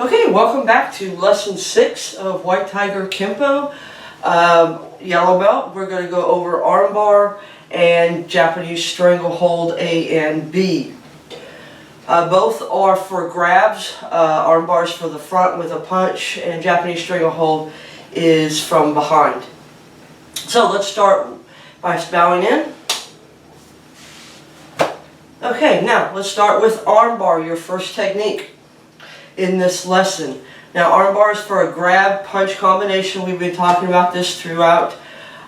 Okay, welcome back to lesson 6 of White Tiger Kenpo. Yellow belt, we're going to go over armbar and Japanese Strangle Hold A and B. Both are for grabs. Armbar's for the front with a punch, and Japanese Strangle Hold is from behind. So let's start by bowing in. Okay, now let's start with armbar, your first technique in this lesson. Now armbar is for a grab punch combination. We've been talking about this throughout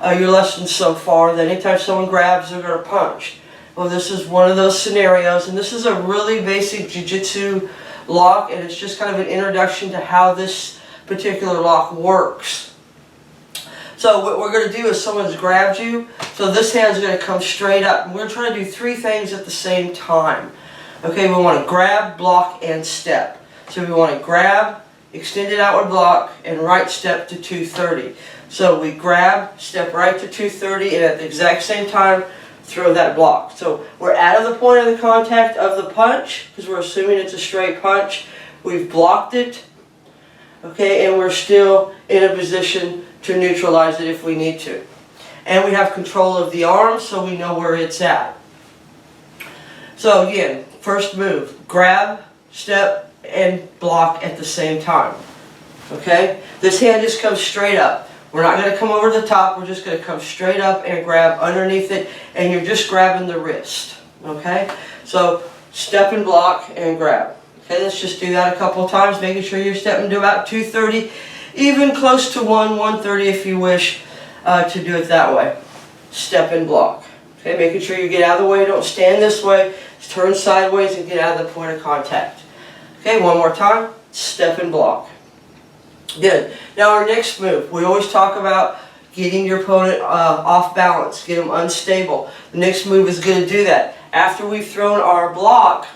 your lessons so far, that anytime someone grabs, they're going to punch. Well, this is one of those scenarios, and this is a really basic jiu-jitsu lock, and it's just kind of an introduction to how this particular lock works. So what we're going to do is someone's grabbed you, so this hand's going to come straight up. We're going to try to do 3 things at the same time. Okay, we want to grab, block, and step. So we want to grab, extended outward block, and right step to 230. So we grab, step right to 230, and at the exact same time, throw that block. So we're out of the point of the contact of the punch, because we're assuming it's a straight punch. We've blocked it, okay, and we're still in a position to neutralize it if we need to. And we have control of the arm, so we know where it's at. So again, first move, grab, step, and block at the same time. Okay? This hand just comes straight up. We're not going to come over the top, we're just going to come straight up and grab underneath it, and you're just grabbing the wrist. Okay? So, step and block and grab. Okay, let's just do that a couple of times, making sure you're stepping to about 230, even close to 130 if you wish to do it that way. Step and block. Okay, making sure you get out of the way, don't stand this way, just turn sideways and get out of the point of contact. Okay, one more time, step and block. Good. Now our next move, we always talk about getting your opponent off balance, get them unstable. The next move is going to do that. After we've thrown our block,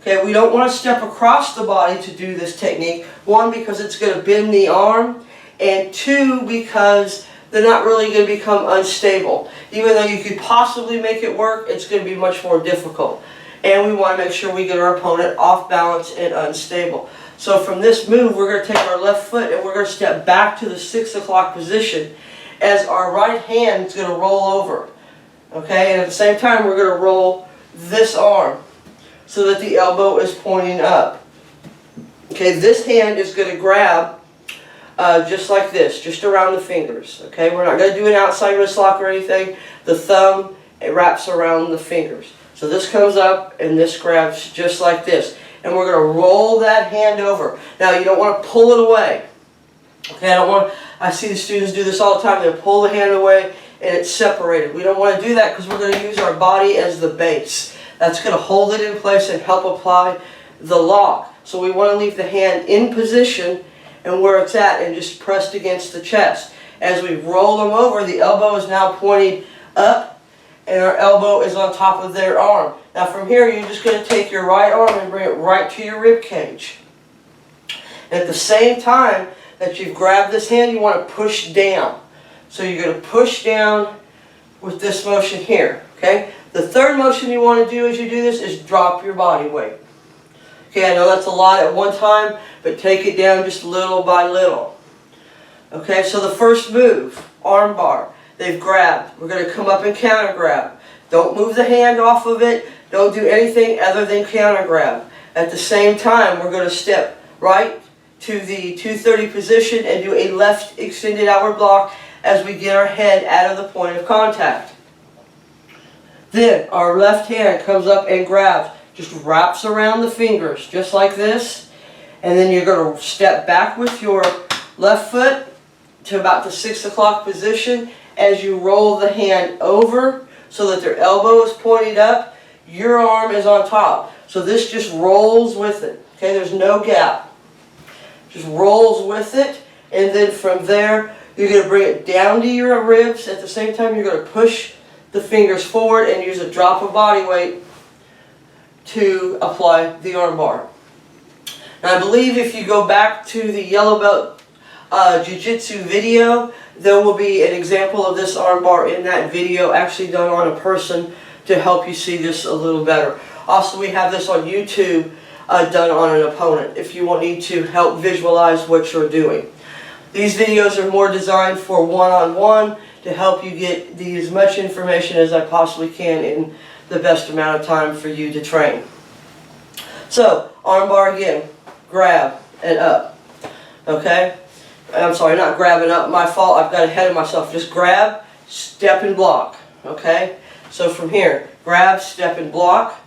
okay, we don't want to step across the body to do this technique. 1, because it's going to bend the arm, and 2, because they're not really going to become unstable. Even though you could possibly make it work, it's going to be much more difficult. And we want to make sure we get our opponent off balance and unstable. So from this move, we're going to take our left foot and we're going to step back to the 6 o'clock position as our right hand is going to roll over. Okay, and at the same time, we're going to roll this arm so that the elbow is pointing up. Okay, this hand is going to grab just like this, just around the fingers. Okay, we're not going to do an outside wrist lock or anything. The thumb, it wraps around the fingers. So this comes up and this grabs just like this. And we're going to roll that hand over. Now you don't want to pull it away. Okay, I see the students do this all the time. They pull the hand away and it's separated. We don't want to do that because we're going to use our body as the base. That's going to hold it in place and help apply the lock. So we want to leave the hand in position and where it's at and just pressed against the chest. As we roll them over, the elbow is now pointing up and our elbow is on top of their arm. Now from here, you're just going to take your right arm and bring it right to your rib cage. And at the same time that you've grabbed this hand, you want to push down. So you're going to push down with this motion here. Okay? The third motion you want to do as you do this is drop your body weight. Okay, I know that's a lot at one time, but take it down just little by little. Okay, so the first move, armbar. They've grabbed. We're going to come up and counter grab. Don't move the hand off of it. Don't do anything other than counter grab. At the same time, we're going to step right to the 230 position and do a left extended outward block as we get our head out of the point of contact. Then our left hand comes up and grabs. Just wraps around the fingers, just like this. And then you're going to step back with your left foot to about the 6 o'clock position. As you roll the hand over so that their elbow is pointed up, your arm is on top. So this just rolls with it. Okay, there's no gap. Just rolls with it, and then from there, you're going to bring it down to your ribs. At the same time, you're going to push the fingers forward and use a drop of body weight to apply the armbar. Now I believe if you go back to the yellow belt jiu-jitsu video, there will be an example of this armbar in that video, actually done on a person, to help you see this a little better. Also, we have this on YouTube done on an opponent if you need to help visualize what you're doing. These videos are more designed for one-on-one to help you get as much information as I possibly can in the best amount of time for you to train. So, armbar again, grab and up, okay? I'm sorry, not grab and up, my fault, I've got ahead of myself. Just grab, step and block, okay? So from here, grab, step and block,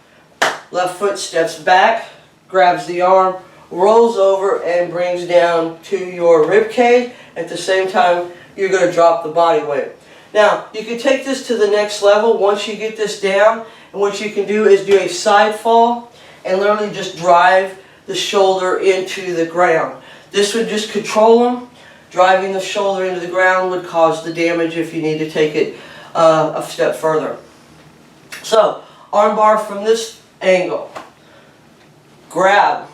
left foot steps back, grabs the arm, rolls over and brings down to your rib cage. At the same time, you're going to drop the body weight. Now, you can take this to the next level once you get this down, and what you can do is do a side fall and literally just drive the shoulder into the ground. This would just control them. Driving the shoulder into the ground would cause the damage if you need to take it a step further. So, armbar from this angle. Grab.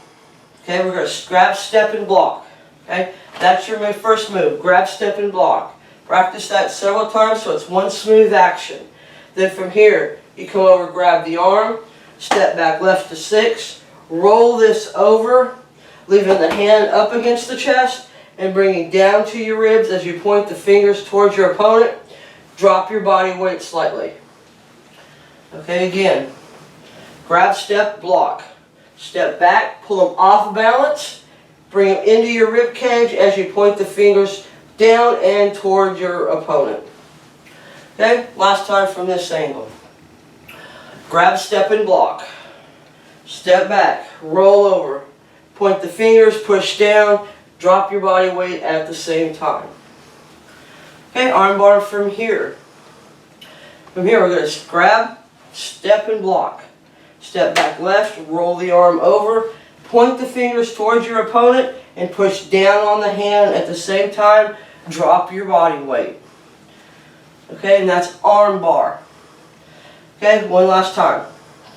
Okay, we're going to grab, step, and block. Okay, that's your first move. Grab, step, and block. Practice that several times so it's one smooth action. Then from here, you come over, grab the arm, step back left to 6, roll this over, leaving the hand up against the chest, and bringing down to your ribs as you point the fingers towards your opponent. Drop your body weight slightly. Okay, again. Grab, step, block. Step back, pull them off balance, bring them into your rib cage as you point the fingers down and toward your opponent. Okay, last time from this angle. Grab, step, and block. Step back, roll over, point the fingers, push down, drop your body weight at the same time. Okay, armbar from here. From here we're going to grab, step, and block. Step back left, roll the arm over, point the fingers towards your opponent, and push down on the hand at the same time. Drop your body weight. Okay, and that's armbar. Okay, one last time.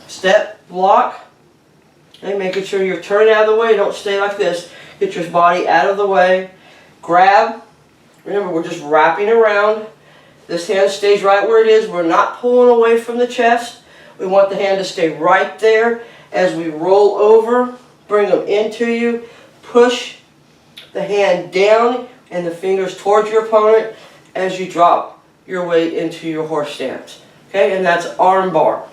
Step, block. Okay, making sure you're turning out of the way. Don't stay like this. Get your body out of the way. Grab. Remember, we're just wrapping around. This hand stays right where it is. We're not pulling away from the chest. We want the hand to stay right there as we roll over, bring them into you, push the hand down and the fingers towards your opponent as you drop your weight into your horse stance. Okay, and that's armbar.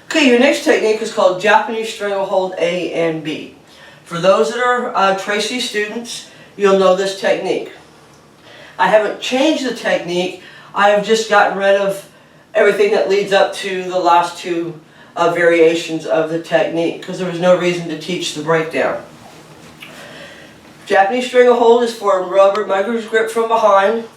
Okay, your next technique is called Japanese Strangle Hold A and B. For those that are Tracy students, you'll know this technique. I haven't changed the technique, I have just gotten rid of everything that leads up to the last two variations of the technique because there was no reason to teach the breakdown. Japanese Strangle Hold is for rubber mugger's grip from behind.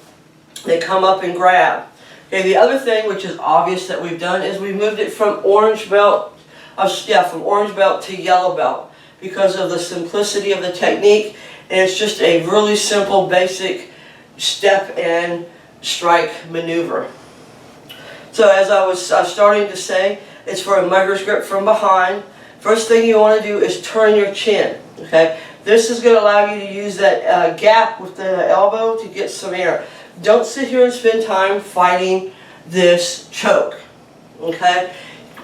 They come up and grab. Okay, the other thing which is obvious that we've done is we moved it from orange belt, from orange belt to yellow belt because of the simplicity of the technique, and it's just a really simple basic step and strike maneuver. So as I was starting to say, it's for a mugger's grip from behind. First thing you want to do is turn your chin. Okay, this is going to allow you to use that gap with the elbow to get some air. Don't sit here and spend time fighting this choke. Okay,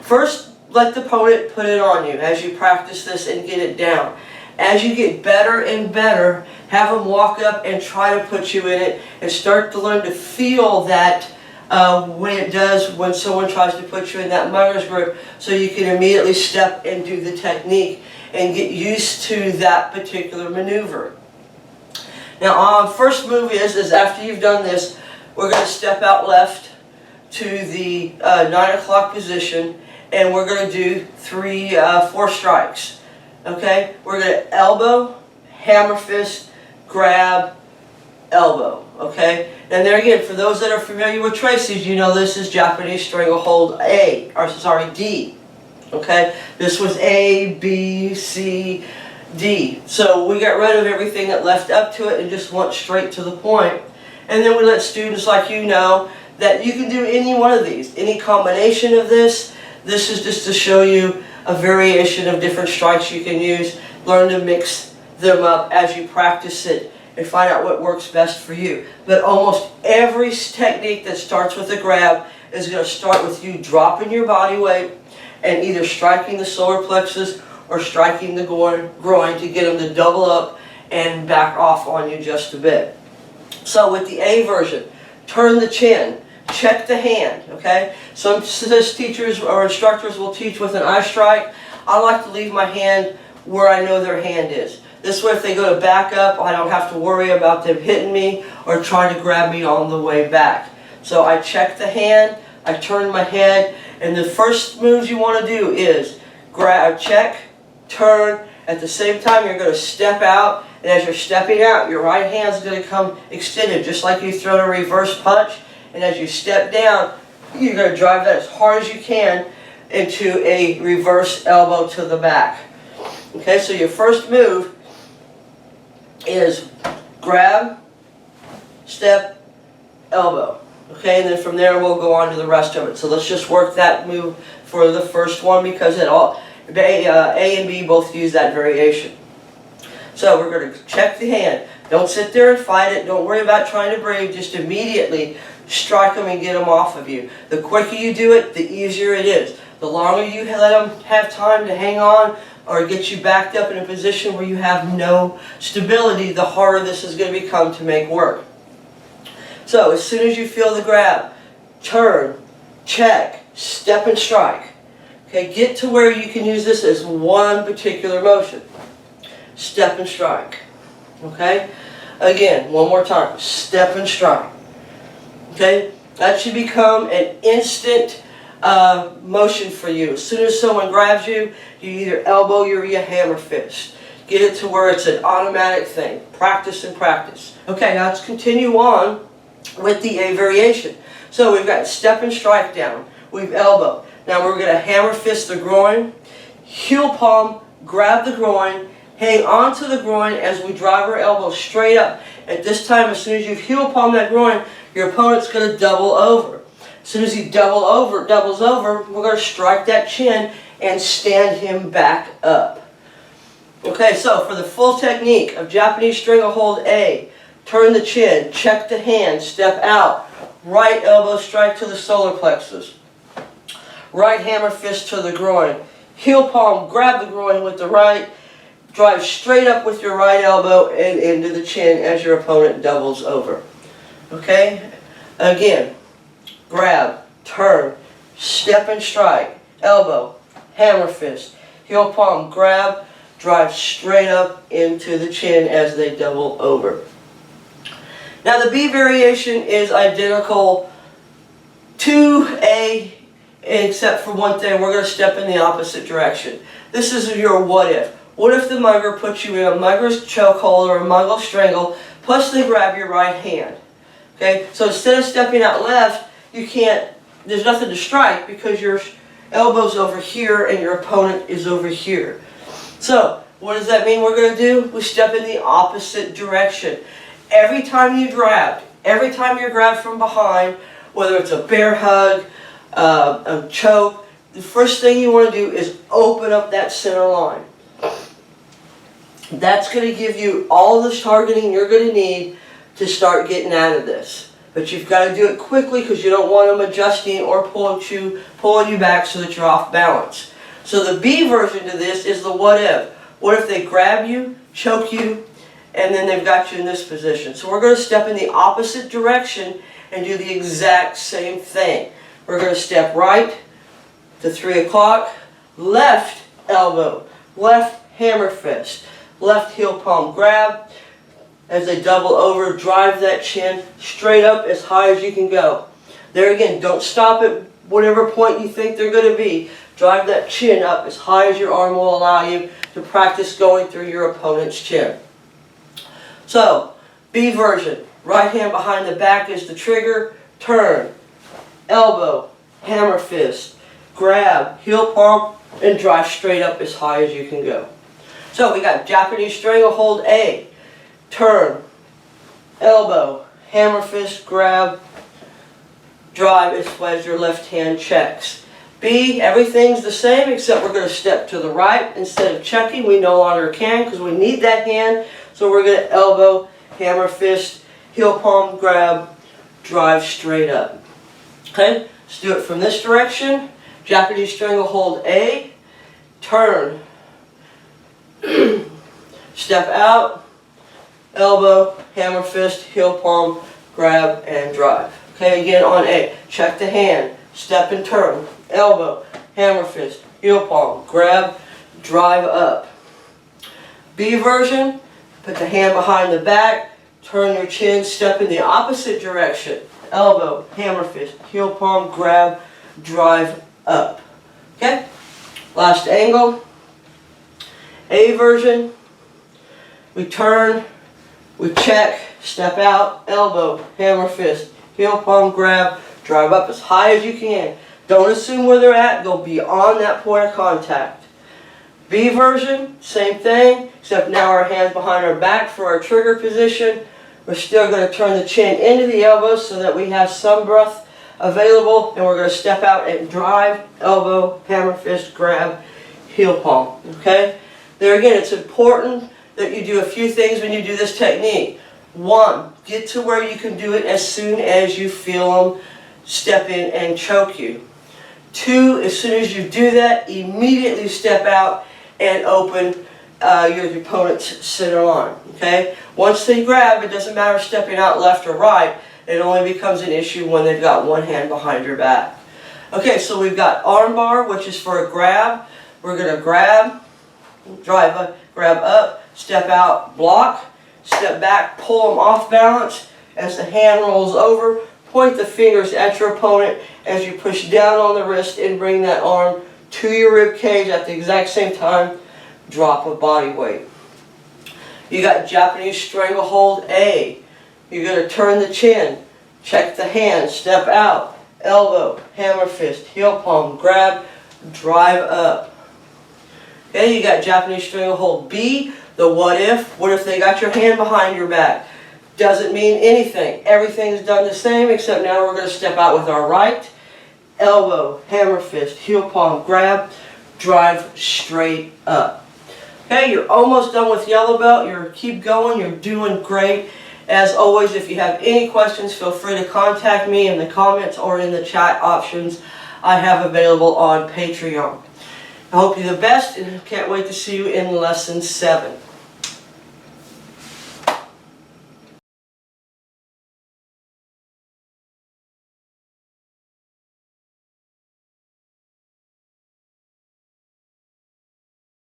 first let the opponent put it on you as you practice this and get it down. As you get better and better, have them walk up and try to put you in it and start to learn to feel that when it does when someone tries to put you in that mugger's grip, so you can immediately step and do the technique and get used to that particular maneuver. Now, first move is after you've done this, we're going to step out left to the 9 o'clock position, and we're going to do 4 strikes. Okay, we're going to elbow, hammer fist, grab, elbow. Okay, and there again, for those that are familiar with Tracy's, you know this is Japanese Strangle Hold D. Okay, this was A, B, C, D. So we got rid of everything that left up to it and just went straight to the point. And then we let students like you know that you can do any one of these, any combination of this. This is just to show you a variation of different strikes you can use. Learn to mix them up as you practice it and find out what works best for you. But almost every technique that starts with a grab is going to start with you dropping your body weight and either striking the solar plexus or striking the groin to get them to double up and back off on you just a bit. So with the A version, turn the chin, check the hand, okay? Some teachers or instructors will teach with an eye strike. I like to leave my hand where I know their hand is. This way if they go to back up, I don't have to worry about them hitting me or trying to grab me on the way back. So I check the hand, I turn my head, and the first moves you want to do is grab, check, turn. At the same time, you're going to step out, and as you're stepping out, your right hand is going to come extended, just like you throw a reverse punch. And as you step down, you're going to drive that as hard as you can into a reverse elbow to the back. Okay, so your first move is grab, step, elbow. Okay, and then from there we'll go on to the rest of it. So let's just work that move for the first one because A and B both use that variation. So we're going to check the hand. Don't sit there and fight it. Don't worry about trying to break. Just immediately strike them and get them off of you. The quicker you do it, the easier it is. The longer you let them have time to hang on or get you backed up in a position where you have no stability, the harder this is going to become to make work. So as soon as you feel the grab, turn, check, step and strike. Okay, get to where you can use this as one particular motion. Step and strike. Okay? Again, one more time. Step and strike. Okay? That should become an instant motion for you. As soon as someone grabs you, you either elbow or you hammer fist. Get it to where it's an automatic thing. Practice and practice. Okay, now let's continue on with the A variation. So we've got step and strike down. We've elbow. Now we're going to hammer fist the groin, heel palm, grab the groin, hang onto the groin as we drive our elbow straight up. At this time, as soon as you heel palm that groin, your opponent's going to double over. As soon as he doubles over, we're going to strike that chin and stand him back up. Okay, so for the full technique of Japanese Strangle Hold A, turn the chin, check the hand, step out, right elbow strike to the solar plexus. Right hammer fist to the groin. Heel palm, grab the groin with the right. Drive straight up with your right elbow and into the chin as your opponent doubles over. Okay? Again, grab, turn, step and strike. Elbow, hammer fist. Heel palm, grab, drive straight up into the chin as they double over. Now the B variation is identical to A, except for one thing. We're going to step in the opposite direction. This is your what if. What if the mugger puts you in a mugger's chokehold or a muggle strangle, plus they grab your right hand? Okay, so instead of stepping out left, you can't, there's nothing to strike because your elbow's over here and your opponent is over here. So, what does that mean we're going to do? We step in the opposite direction. Every time you're grabbed from behind, whether it's a bear hug, a choke, the first thing you want to do is open up that center line. That's going to give you all the targeting you're going to need to start getting out of this. But you've got to do it quickly because you don't want them adjusting or pulling you back so that you're off balance. So the B version to this is the what if. What if they grab you, choke you, and then they've got you in this position? So we're going to step in the opposite direction and do the exact same thing. We're going to step right to 3 o'clock, left elbow, left hammer fist, left heel palm grab. As they double over, drive that chin straight up as high as you can go. There again, don't stop at whatever point you think they're going to be. Drive that chin up as high as your arm will allow you to practice going through your opponent's chin. So, B version. Right hand behind the back is the trigger. Turn, elbow, hammer fist, grab, heel palm, and drive straight up as high as you can go. So we got Japanese Strangle Hold A. Turn, elbow, hammer fist, grab, drive as your left hand checks. B, everything's the same except we're going to step to the right. Instead of checking, we no longer can because we need that hand. So we're going to elbow, hammer fist, heel palm, grab, drive straight up. Okay, let's do it from this direction. Japanese Strangle Hold A. Turn, Step out, elbow, hammer fist, heel palm, grab and drive. Okay, again on A, check the hand, step and turn, elbow, hammer fist, heel palm, grab, drive up. B version, put the hand behind the back, turn your chin, step in the opposite direction, elbow, hammer fist, heel palm, grab, drive up. Okay, last angle. A version, we turn, we check, step out, elbow, hammer fist, heel palm, grab, drive up as high as you can. Don't assume where they're at, go beyond that point of contact. B version, same thing, except now our hands behind our back for our trigger position. We're still going to turn the chin into the elbows so that we have some breath available, and we're going to step out and drive, elbow, hammer fist, grab, heel palm. Okay? There again, it's important that you do a few things when you do this technique. 1, get to where you can do it as soon as you feel them step in and choke you. 2, as soon as you do that, immediately step out and open your opponent's center arm. Okay? Once they grab, it doesn't matter stepping out left or right. It only becomes an issue when they've got one hand behind your back. Okay, so we've got armbar, which is for a grab. We're going to grab, drive up, grab up, step out, block, step back, pull them off balance. As the hand rolls over, point the fingers at your opponent as you push down on the wrist and bring that arm to your rib cage at the exact same time. Drop of body weight. You got Japanese Strangle Hold A. You're going to turn the chin, check the hand, step out, elbow, hammer fist, heel palm, grab, drive up. Okay, you got Japanese Strangle Hold B, the what if. What if they got your hand behind your back? Doesn't mean anything. Everything's done the same, except now we're going to step out with our right, elbow, hammer fist, heel palm, grab, drive straight up. Okay, you're almost done with yellow belt. Keep going. You're doing great. As always, if you have any questions, feel free to contact me in the comments or in the chat options I have available on Patreon. I hope you the best and can't wait to see you in lesson 7.